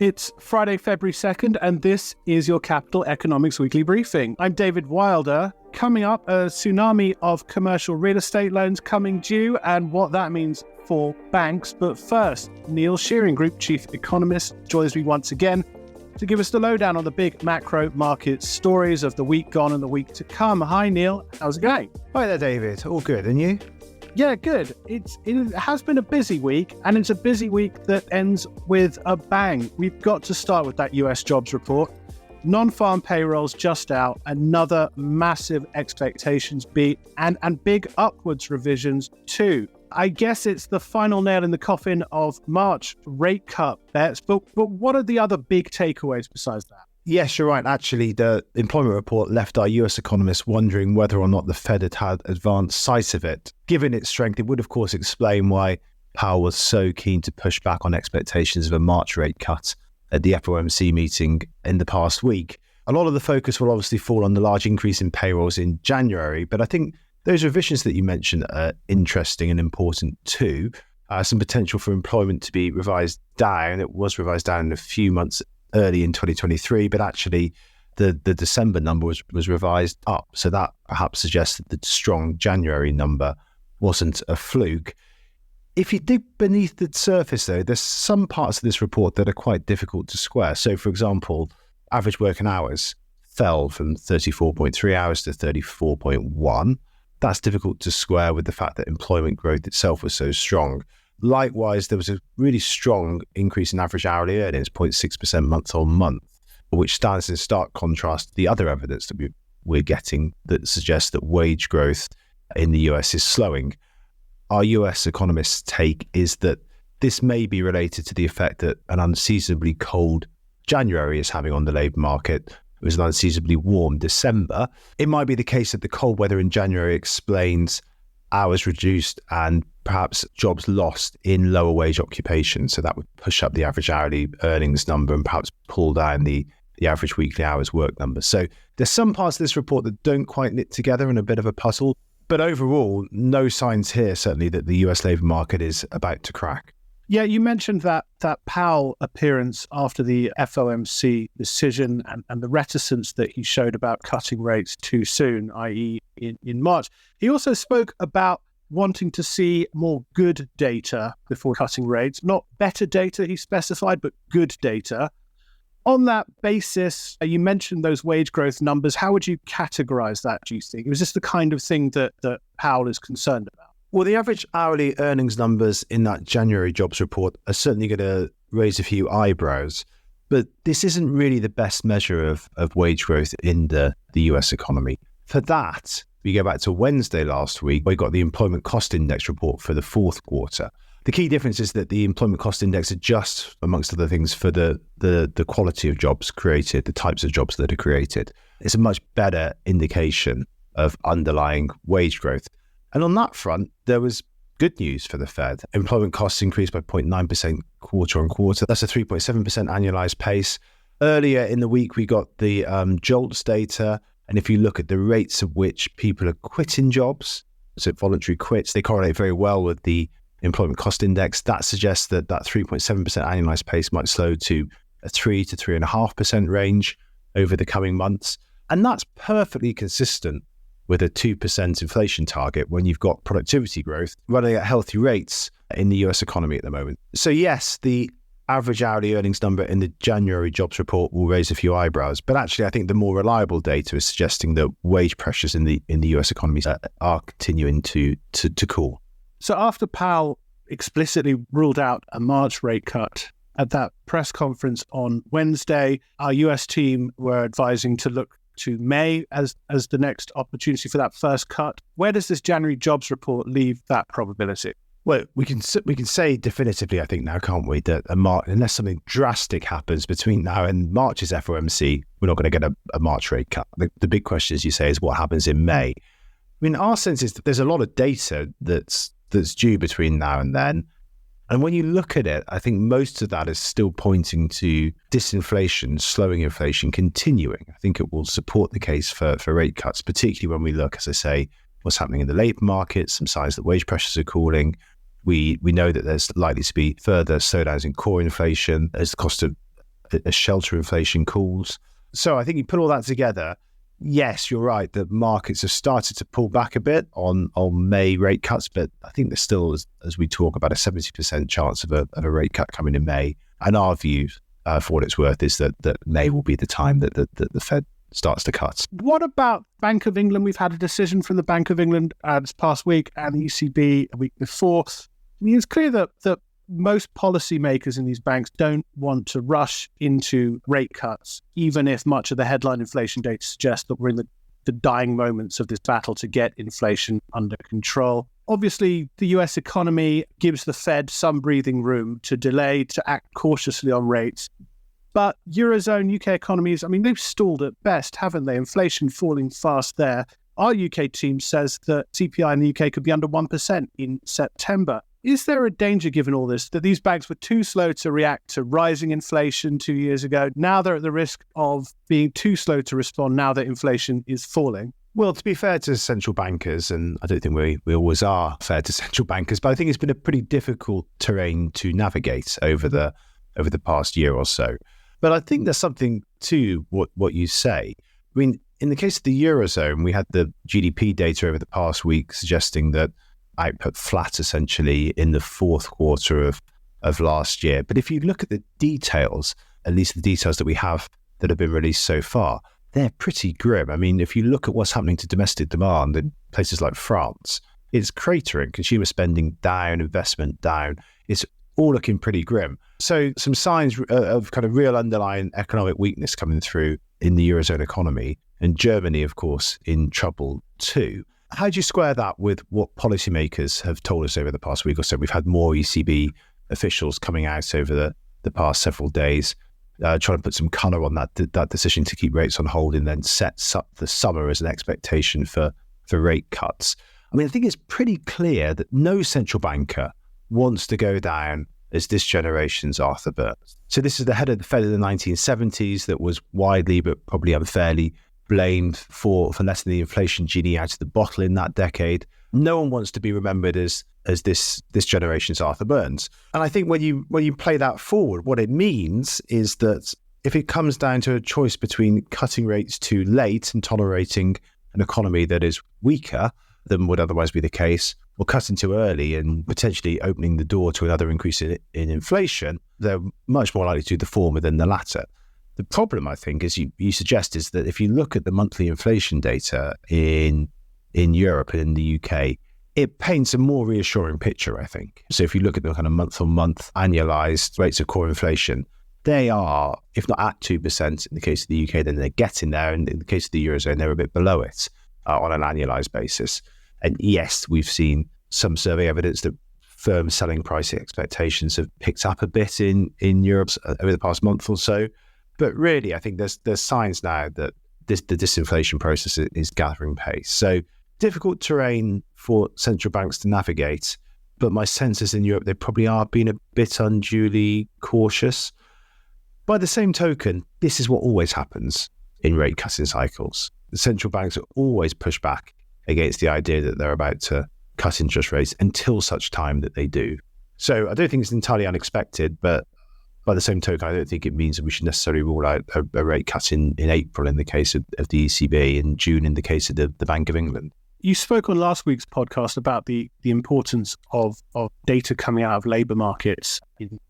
It's Friday, February 2nd, and this is your Capital Economics Weekly Briefing. I'm David Wilder. Coming up, a tsunami of commercial real estate loans coming due and what that means for banks. But first, Neil Shearing, Group Chief Economist, joins me once again to give us the lowdown on the big macro market stories of the week gone and the week to come. Hi, Neil. How's it going? Hi there, David. All good. And you? Yeah, good. It has been a busy week, and it's a busy week that ends with a bang. We've got to start with that US jobs report. Non-farm payrolls just out, another massive expectations beat, and big upwards revisions too. I guess it's the final nail in the coffin of March rate cut bets, but what are the other big takeaways besides that? Yes, you're right. Actually, the employment report left our US economists wondering whether or not the Fed had advanced sight of it. Given its strength, it would, of course, explain why Powell was so keen to push back on expectations of a March rate cut at the FOMC meeting in the past week. A lot of the focus will obviously fall on the large increase in payrolls in January, but I think those revisions that you mentioned are interesting and important too. Some potential for employment to be revised down. It was revised down in a few months early in 2023, but actually the December number was revised up. So that perhaps suggests that the strong January number wasn't a fluke. If you dig beneath the surface, though, there's some parts of this report that are quite difficult to square. So, for example, average working hours fell from 34.3 hours to 34.1. That's difficult to square with the fact that employment growth itself was so strong. Likewise, there was a really strong increase in average hourly earnings, 0.6% month on month, which stands in stark contrast to the other evidence that we're getting that suggests that wage growth in the US is slowing. Our US economists' take is that this may be related to the effect that an unseasonably cold January is having on the labour market. It was an unseasonably warm December. It might be the case that the cold weather in January explains hours reduced and perhaps jobs lost in lower wage occupations. So that would push up the average hourly earnings number and perhaps pull down the average weekly hours work number. So there's some parts of this report that don't quite knit together and a bit of a puzzle. But overall, no signs here, certainly, that the US labour market is about to crack. Yeah, you mentioned that Powell appearance after the FOMC decision and the reticence that he showed about cutting rates too soon, i.e. in March. He also spoke about wanting to see more good data before cutting rates, not better data he specified, but good data. On that basis, you mentioned those wage growth numbers. How would you categorize that, do you think? Was this the kind of thing that Powell is concerned about? Well, the average hourly earnings numbers in that January jobs report are certainly going to raise a few eyebrows, but this isn't really the best measure of wage growth in the US economy. For that, we go back to Wednesday last week, we got the employment cost index report for the fourth quarter. The key difference is that the employment cost index adjusts, amongst other things, for the quality of jobs created, the types of jobs that are created. It's a much better indication of underlying wage growth. And on that front, there was good news for the Fed. Employment costs increased by 0.9% quarter on quarter. That's a 3.7% annualized pace. Earlier in the week, we got the JOLTS data. And if you look at the rates at which people are quitting jobs, so voluntary quits, they correlate very well with the employment cost index. That suggests that 3.7% annualized pace might slow to a 3 to 3.5% range over the coming months. And that's perfectly consistent with a 2% inflation target when you've got productivity growth running at healthy rates in the US economy at the moment. So yes, the average hourly earnings number in the January jobs report will raise a few eyebrows, but actually I think the more reliable data is suggesting that wage pressures in the US economy are continuing to cool. So after Powell explicitly ruled out a March rate cut at that press conference on Wednesday, our US team were advising to look to May as the next opportunity for that first cut. Where does this January jobs report leave that probability? Well, we can say definitively, I think now, can't we, that unless something drastic happens between now and March's FOMC, we're not going to get a March rate cut. The big question, as you say, is what happens in May. I mean, our sense is that there's a lot of data that's due between now and then. And when you look at it, I think most of that is still pointing to disinflation, slowing inflation continuing. I think it will support the case for rate cuts, particularly when we look, as I say, what's happening in the labour market, some signs that wage pressures are cooling. We know that there's likely to be further slowdowns in core inflation as the cost of as shelter inflation cools. So I think you put all that together, yes, you're right, the markets have started to pull back a bit on May rate cuts, but I think there's still, as we talk about, a 70% chance of a rate cut coming in May. And our view, for what it's worth, is that May will be the time that the Fed starts to cut. What about Bank of England? We've had a decision from the Bank of England this past week and the ECB a week before. I mean, it's clear that most policymakers in these banks don't want to rush into rate cuts, even if much of the headline inflation data suggests that we're in the dying moments of this battle to get inflation under control. Obviously, the US economy gives the Fed some breathing room to delay, to act cautiously on rates. But Eurozone, UK economies, I mean, they've stalled at best, haven't they? Inflation falling fast there. Our UK team says that CPI in the UK could be under 1% in September. Is there a danger, given all this, that these banks were too slow to react to rising inflation 2 years ago? Now they're at the risk of being too slow to respond now that inflation is falling. Well, to be fair to central bankers, and I don't think we always are fair to central bankers, but I think it's been a pretty difficult terrain to navigate over the past year or so. But I think there's something to what you say. I mean, in the case of the Eurozone, we had the GDP data over the past week suggesting that output flat essentially in the fourth quarter of last year. But if you look at the details, at least the details that we have that have been released so far, they're pretty grim. I mean, if you look at what's happening to domestic demand in places like France, it's cratering, consumer spending down, investment down. It's all looking pretty grim. So some signs of kind of real underlying economic weakness coming through in the Eurozone economy, and Germany, of course, in trouble too. How do you square that with what policymakers have told us over the past week or so? We've had more ECB officials coming out over the past several days, trying to put some colour on that decision to keep rates on hold, and then sets up the summer as an expectation for rate cuts. I mean, I think it's pretty clear that no central banker wants to go down as this generation's Arthur Burns. So this is the head of the Fed of the 1970s that was widely, but probably unfairly, blamed for letting the inflation genie out of the bottle in that decade. No one wants to be remembered as this generation's Arthur Burns. And I think when you play that forward, what it means is that if it comes down to a choice between cutting rates too late and tolerating an economy that is weaker than would otherwise be the case, or cutting too early and potentially opening the door to another increase in inflation, they're much more likely to do the former than the latter. The problem, I think, as you suggest, is that if you look at the monthly inflation data in Europe and in the UK, it paints a more reassuring picture, I think. So if you look at the kind of month-on-month annualized rates of core inflation, they are, if not at 2% in the case of the UK, then they're getting there. And in the case of the Eurozone, they're a bit below it on an annualized basis. And yes, we've seen some survey evidence that firm selling price expectations have picked up a bit in Europe over the past month or so. But really, I think there's signs now that the disinflation process is gathering pace. So difficult terrain for central banks to navigate. But my sense is in Europe, they probably are being a bit unduly cautious. By the same token, this is what always happens in rate cutting cycles. The central banks are always push back against the idea that they're about to cut interest rates until such time that they do. So I don't think it's entirely unexpected, but by the same token, I don't think it means that we should necessarily rule out a rate cut in April in the case of the ECB, in June in the case of the Bank of England. You spoke on last week's podcast about the importance of data coming out of labour markets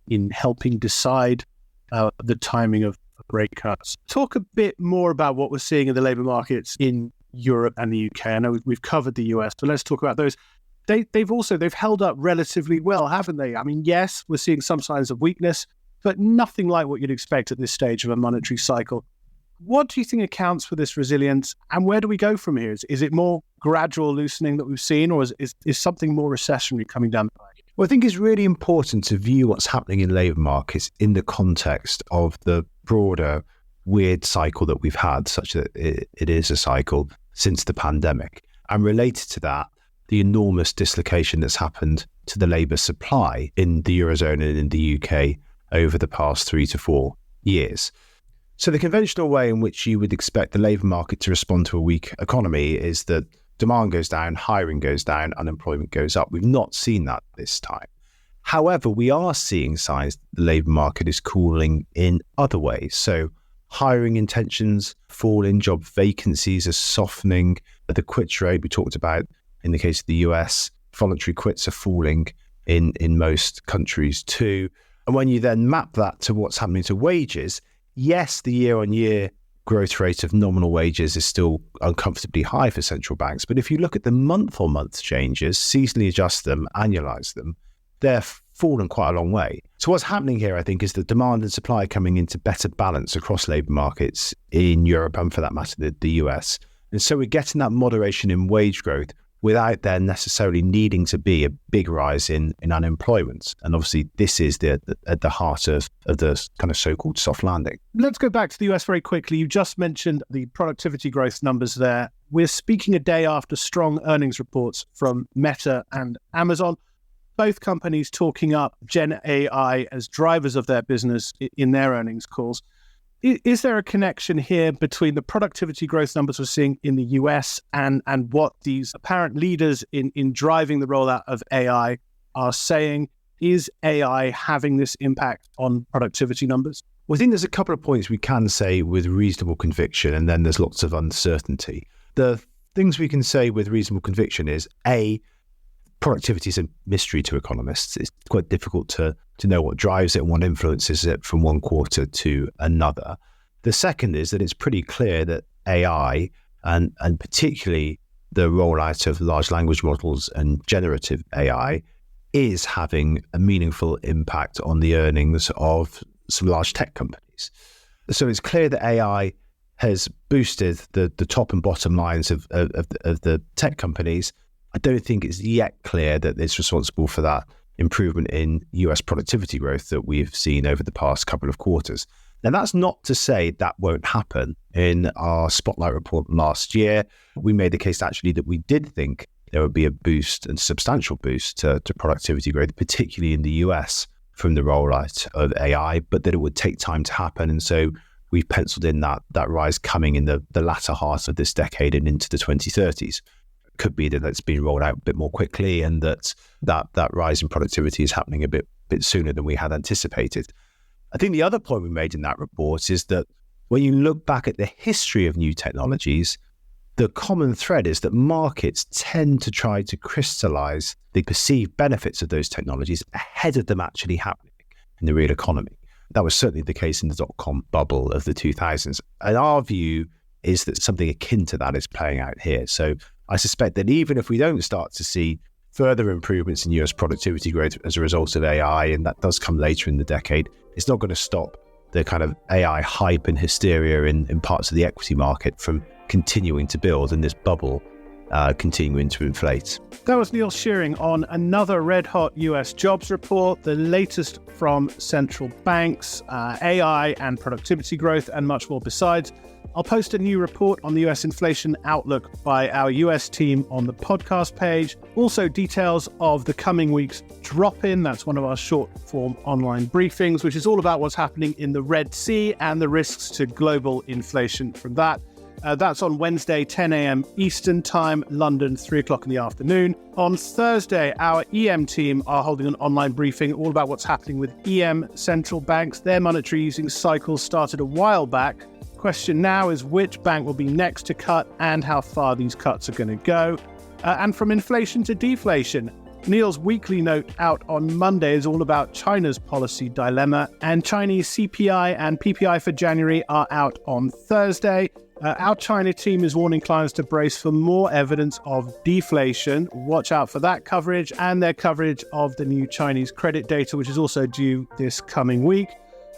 in helping decide the timing of rate cuts. Talk a bit more about what we're seeing in the labour markets in Europe and the UK. I know we've covered the US, but let's talk about those. They've held up relatively well, haven't they? I mean, yes, we're seeing some signs of weakness, but nothing like what you'd expect at this stage of a monetary cycle. What do you think accounts for this resilience, and where do we go from here? Is it more gradual loosening that we've seen, or is something more recessionary coming down the pike? Well, I think it's really important to view what's happening in labour markets in the context of the broader weird cycle that we've had, such that it is a cycle since the pandemic. And related to that, the enormous dislocation that's happened to the labour supply in the Eurozone and in the UK over the past 3 to 4 years. So the conventional way in which you would expect the labour market to respond to a weak economy is that demand goes down, hiring goes down, unemployment goes up. We've not seen that this time. However, we are seeing signs that the labour market is cooling in other ways. So hiring intentions falling, job vacancies are softening. The quits rate we talked about in the case of the US, voluntary quits are falling in most countries too. And when you then map that to what's happening to wages, yes, the year-on-year growth rate of nominal wages is still uncomfortably high for central banks. But if you look at the month-on-month changes, seasonally adjust them, annualize them, they're fallen quite a long way. So what's happening here, I think, is that demand and supply coming into better balance across labour markets in Europe and, for that matter, the US. And so we're getting that moderation in wage growth without there necessarily needing to be a big rise in unemployment. And obviously, this is at the heart of the kind of so-called soft landing. Let's go back to the US very quickly. You just mentioned the productivity growth numbers there. We're speaking a day after strong earnings reports from Meta and Amazon, both companies talking up Gen AI as drivers of their business in their earnings calls. Is there a connection here between the productivity growth numbers we're seeing in the US and what these apparent leaders in driving the rollout of AI are saying? Is AI having this impact on productivity numbers? Well, I think there's a couple of points we can say with reasonable conviction, and then there's lots of uncertainty. The things we can say with reasonable conviction is, A, productivity is a mystery to economists. It's quite difficult to know what drives it and what influences it from one quarter to another. The second is that it's pretty clear that AI and particularly the rollout of large language models and generative AI is having a meaningful impact on the earnings of some large tech companies. So it's clear that AI has boosted the top and bottom lines of the tech companies. I don't think it's yet clear that it's responsible for that improvement in US productivity growth that we've seen over the past couple of quarters. Now, that's not to say that won't happen. In our Spotlight report last year, we made the case actually that we did think there would be a boost and substantial boost to productivity growth, particularly in the US from the rollout of AI, but that it would take time to happen. And so we've penciled in that rise coming in the latter half of this decade and into the 2030s. Could be that it's been rolled out a bit more quickly and that rise in productivity is happening a bit sooner than we had anticipated. I think the other point we made in that report is that when you look back at the history of new technologies, the common thread is that markets tend to try to crystallize the perceived benefits of those technologies ahead of them actually happening in the real economy. That was certainly the case in the dot-com bubble of the 2000s. And our view is that something akin to that is playing out here. So I suspect that even if we don't start to see further improvements in US productivity growth as a result of AI, and that does come later in the decade, it's not going to stop the kind of AI hype and hysteria in parts of the equity market from continuing to build and this bubble continuing to inflate. That was Neil Shearing on another red-hot US jobs report, the latest from central banks, AI and productivity growth, and much more besides. I'll post a new report on the US inflation outlook by our US team on the podcast page. Also, details of the coming week's drop-in. That's one of our short-form online briefings, which is all about what's happening in the Red Sea and the risks to global inflation from that. That's on Wednesday, 10 a.m. Eastern Time, London, 3 o'clock in the afternoon. On Thursday, our EM team are holding an online briefing all about what's happening with EM central banks. Their monetary easing cycle started a while back. Question now is which bank will be next to cut and how far these cuts are going to go. And from inflation to deflation, Neil's weekly note out on Monday is all about China's policy dilemma, and Chinese CPI and PPI for January are out on Thursday. Our China team is warning clients to brace for more evidence of deflation. Watch out for that coverage and their coverage of the new Chinese credit data, which is also due this coming week.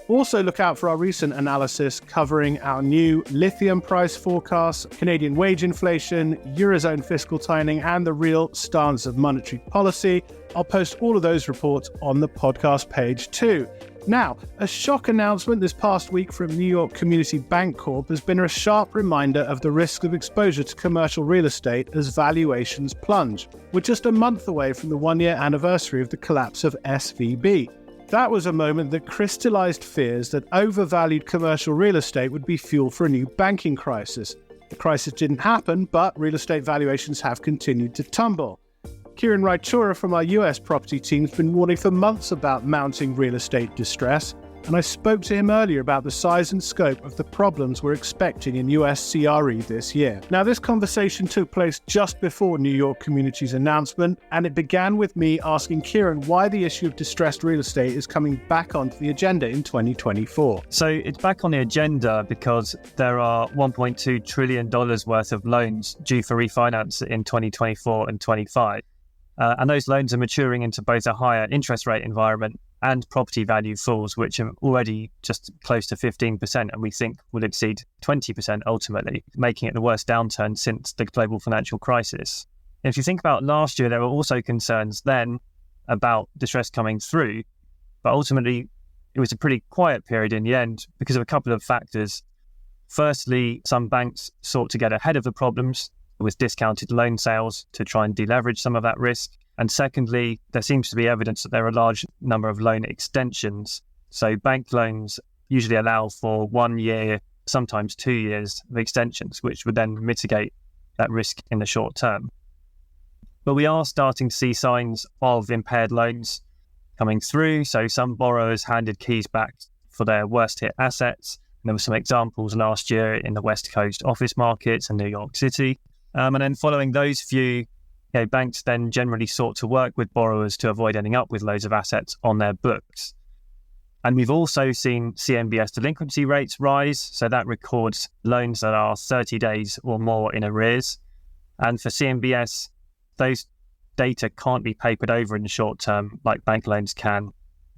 Also look out for our recent analysis covering our new lithium price forecasts, Canadian wage inflation, Eurozone fiscal tightening, and the real stance of monetary policy. I'll post all of those reports on the podcast page too. Now, a shock announcement this past week from New York Community Bank Corp has been a sharp reminder of the risk of exposure to commercial real estate as valuations plunge. We're just a month away from the one-year anniversary of the collapse of SVB. That was a moment that crystallized fears that overvalued commercial real estate would be fuel for a new banking crisis. The crisis didn't happen, but real estate valuations have continued to tumble. Kiran Raichura from our US property team has been warning for months about mounting real estate distress, and I spoke to him earlier about the size and scope of the problems we're expecting in US CRE this year. Now, this conversation took place just before New York Community's announcement, and it began with me asking Kiran why the issue of distressed real estate is coming back onto the agenda in 2024. So it's back on the agenda because there are $1.2 trillion worth of loans due for refinance in 2024 and 25. And those loans are maturing into both a higher interest rate environment and property value falls, which are already just close to 15% and we think will exceed 20% ultimately, making it the worst downturn since the global financial crisis. And if you think about last year, there were also concerns then about distress coming through, but ultimately it was a pretty quiet period in the end because of a couple of factors. Firstly, some banks sought to get ahead of the problems with discounted loan sales to try and deleverage some of that risk. And secondly, there seems to be evidence that there are a large number of loan extensions. So bank loans usually allow for 1 year, sometimes 2 years of extensions, which would then mitigate that risk in the short term. But we are starting to see signs of impaired loans coming through. So some borrowers handed keys back for their worst hit assets. And there were some examples last year in the West Coast office markets and New York City. And then following those few, banks then generally sought to work with borrowers to avoid ending up with loads of assets on their books. And we've also seen CMBS delinquency rates rise. So that records loans that are 30 days or more in arrears. And for CMBS, those data can't be papered over in the short term like bank loans can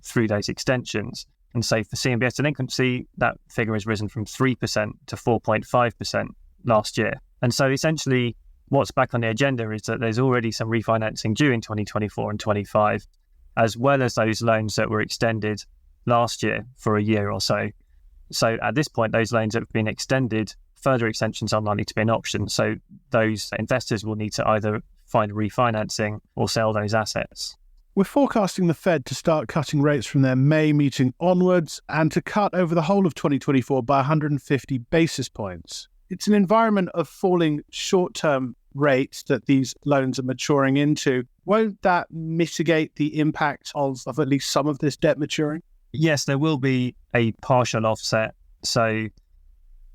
through those extensions. And so for CMBS delinquency, that figure has risen from 3% to 4.5% last year. And so essentially, what's back on the agenda is that there's already some refinancing due in 2024 and 25, as well as those loans that were extended last year for a year or so. So at this point, those loans that have been extended, further extensions are likely to be an option. So those investors will need to either find refinancing or sell those assets. We're forecasting the Fed to start cutting rates from their May meeting onwards and to cut over the whole of 2024 by 150 basis points. It's an environment of falling short-term rates that these loans are maturing into. Won't that mitigate the impact of at least some of this debt maturing? Yes, there will be a partial offset. So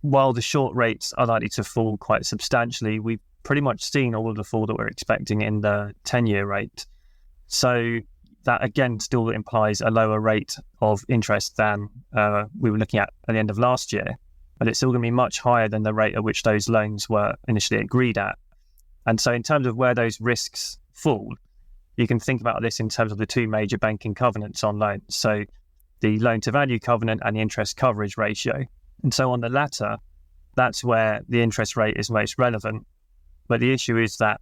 while the short rates are likely to fall quite substantially, we've pretty much seen all of the fall that we're expecting in the 10-year rate. So that again still implies a lower rate of interest than we were looking at the end of last year. But it's still going to be much higher than the rate at which those loans were initially agreed at. And so in terms of where those risks fall, you can think about this in terms of the two major banking covenants on loans. So the loan to value covenant and the interest coverage ratio. And so on the latter, that's where the interest rate is most relevant. But the issue is that,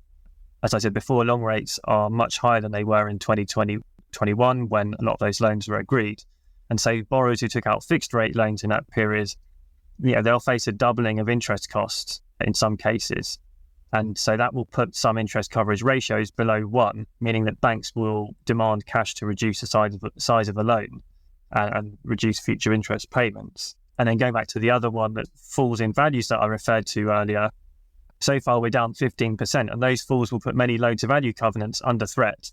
as I said before, long rates are much higher than they were in 2020-21 when a lot of those loans were agreed. And so borrowers who took out fixed rate loans in that period, they'll face a doubling of interest costs in some cases. And so that will put some interest coverage ratios below 1, meaning that banks will demand cash to reduce the size of the loan and reduce future interest payments. And then going back to the other one that falls in values that I referred to earlier, so far we're down 15%, and those falls will put many loan to value covenants under threat,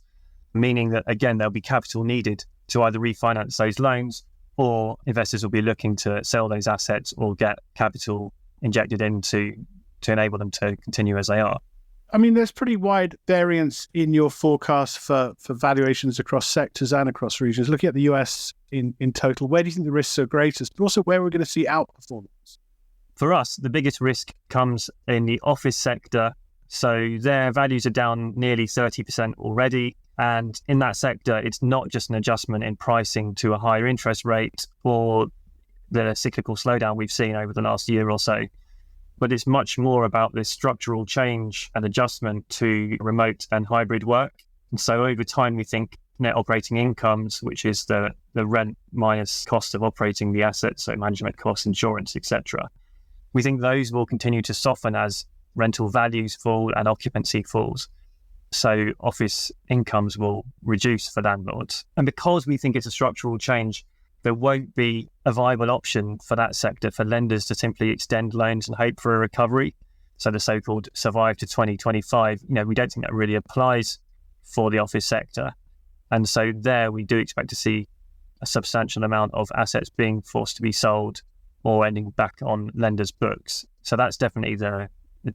meaning that, again, there'll be capital needed to either refinance those loans or investors will be looking to sell those assets or get capital injected in to enable them to continue as they are. I mean, there's pretty wide variance in your forecast for valuations across sectors and across regions. Looking at the US in total, where do you think the risks are greatest, but also where we're going to see outperformance? For us, the biggest risk comes in the office sector. So their values are down nearly 30% already. And in that sector, it's not just an adjustment in pricing to a higher interest rate or the cyclical slowdown we've seen over the last year or so, but it's much more about this structural change and adjustment to remote and hybrid work. And so over time, we think net operating incomes, which is the rent minus cost of operating the assets, so management costs, insurance, etc. We think those will continue to soften as rental values fall and occupancy falls. So office incomes will reduce for landlords. And because we think it's a structural change, there won't be a viable option for that sector for lenders to simply extend loans and hope for a recovery. So the so-called survive to 2025, we don't think that really applies for the office sector. And so there we do expect to see a substantial amount of assets being forced to be sold or ending back on lenders' books. So that's definitely the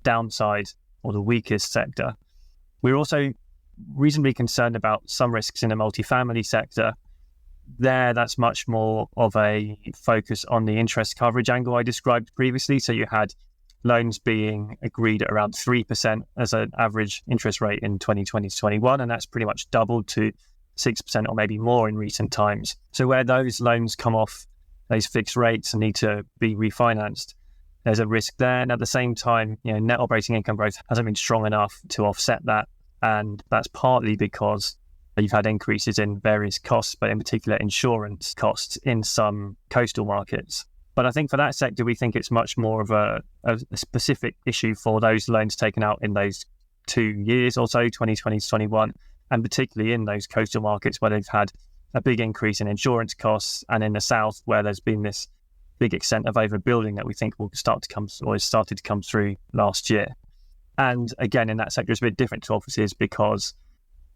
downside or the weakest sector. We're also reasonably concerned about some risks in the multifamily sector. There, that's much more of a focus on the interest coverage angle I described previously. So you had loans being agreed at around 3% as an average interest rate in 2020 to 21, and that's pretty much doubled to 6% or maybe more in recent times. So where those loans come off those fixed rates and need to be refinanced, there's a risk there. And at the same time, net operating income growth hasn't been strong enough to offset that. And that's partly because you've had increases in various costs, but in particular insurance costs in some coastal markets. But I think for that sector, we think it's much more of a specific issue for those loans taken out in those 2 years or so, 2020 to 21, and particularly in those coastal markets where they've had a big increase in insurance costs, and in the south where there's been this big extent of overbuilding that we think will start to come, or has started to come through last year. And again, in that sector, it's a bit different to offices because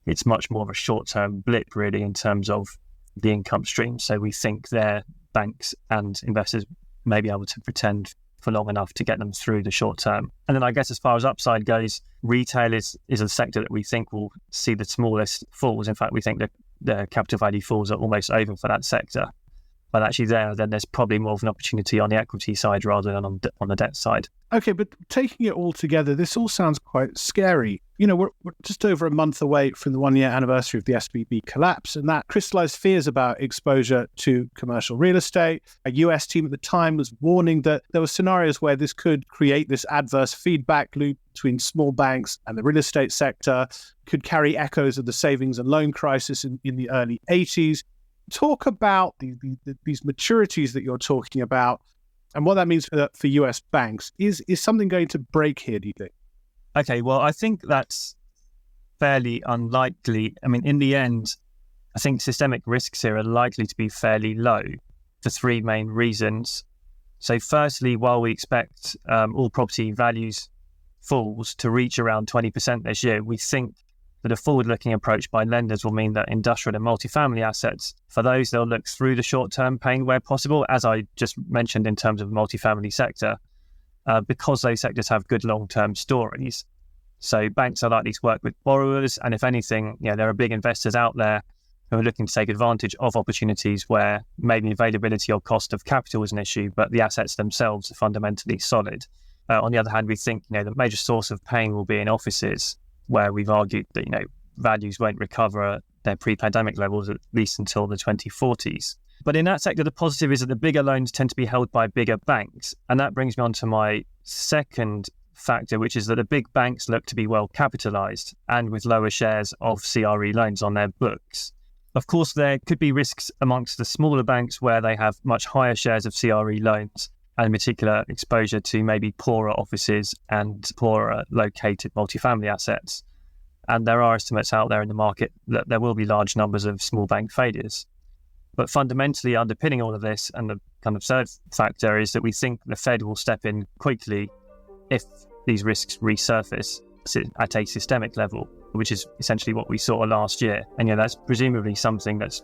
it's much more of a short-term blip, really, in terms of the income stream. So we think their banks and investors may be able to pretend for long enough to get them through the short term. And then I guess as far as upside goes, retail is a sector that we think will see the smallest falls. In fact, we think that the capital value falls are almost over for that sector. But actually there's probably more of an opportunity on the equity side rather than on the debt side. Okay, but taking it all together, this all sounds quite scary. We're just over a month away from the 1-year anniversary of the SVB collapse, and that crystallized fears about exposure to commercial real estate. A US team at the time was warning that there were scenarios where this could create this adverse feedback loop between small banks and the real estate sector, could carry echoes of the savings and loan crisis in the early 80s. Talk about these maturities that you're talking about and what that means for US banks. Is something going to break here, do you think? Okay, well, I think that's fairly unlikely. I mean, in the end, I think systemic risks here are likely to be fairly low for three main reasons. So firstly, while we expect all property values falls to reach around 20% this year, we think that a forward-looking approach by lenders will mean that industrial and multifamily assets, for those, they'll look through the short-term pain where possible, as I just mentioned in terms of the multifamily sector, because those sectors have good long-term stories. So banks are likely to work with borrowers, and if anything, there are big investors out there who are looking to take advantage of opportunities where maybe availability or cost of capital is an issue, but the assets themselves are fundamentally solid. On the other hand, we think the major source of pain will be in offices, where we've argued that values won't recover their pre-pandemic levels, at least until the 2040s. But in that sector, the positive is that the bigger loans tend to be held by bigger banks. And that brings me on to my second factor, which is that the big banks look to be well capitalized and with lower shares of CRE loans on their books. Of course, there could be risks amongst the smaller banks where they have much higher shares of CRE loans, and in particular exposure to maybe poorer offices and poorer located multifamily assets. And there are estimates out there in the market that there will be large numbers of small bank failures. But fundamentally underpinning all of this, and the kind of third factor, is that we think the Fed will step in quickly if these risks resurface at a systemic level, which is essentially what we saw last year. And that's presumably something that's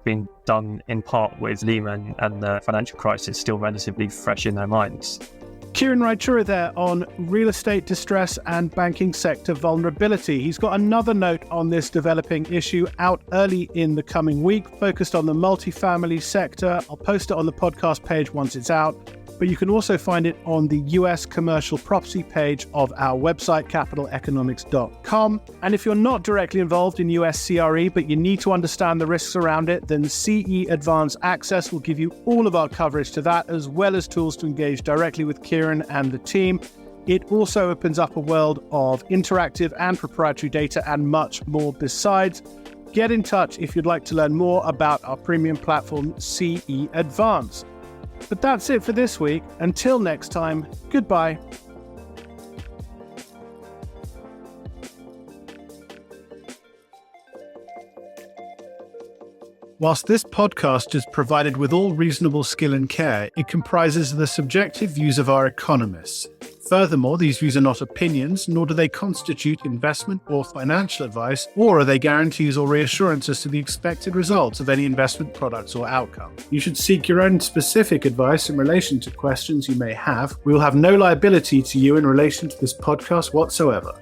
been done in part with Lehman and the financial crisis still relatively fresh in their minds. Kiran Raichura there on real estate distress and banking sector vulnerability. He's got another note on this developing issue out early in the coming week, focused on the multifamily sector. I'll post it on the podcast page once it's out, but you can also find it on the US commercial property page of our website, capitaleconomics.com. And if you're not directly involved in US CRE, but you need to understand the risks around it, then CE Advanced Access will give you all of our coverage to that, as well as tools to engage directly with Kiran and the team. It also opens up a world of interactive and proprietary data and much more besides. Get in touch if you'd like to learn more about our premium platform, CE Advanced. But that's it for this week. Until next time, goodbye. Whilst this podcast is provided with all reasonable skill and care, it comprises the subjective views of our economists. Furthermore, these views are not opinions, nor do they constitute investment or financial advice, or are they guarantees or reassurances to the expected results of any investment products or outcome. You should seek your own specific advice in relation to questions you may have. We will have no liability to you in relation to this podcast whatsoever.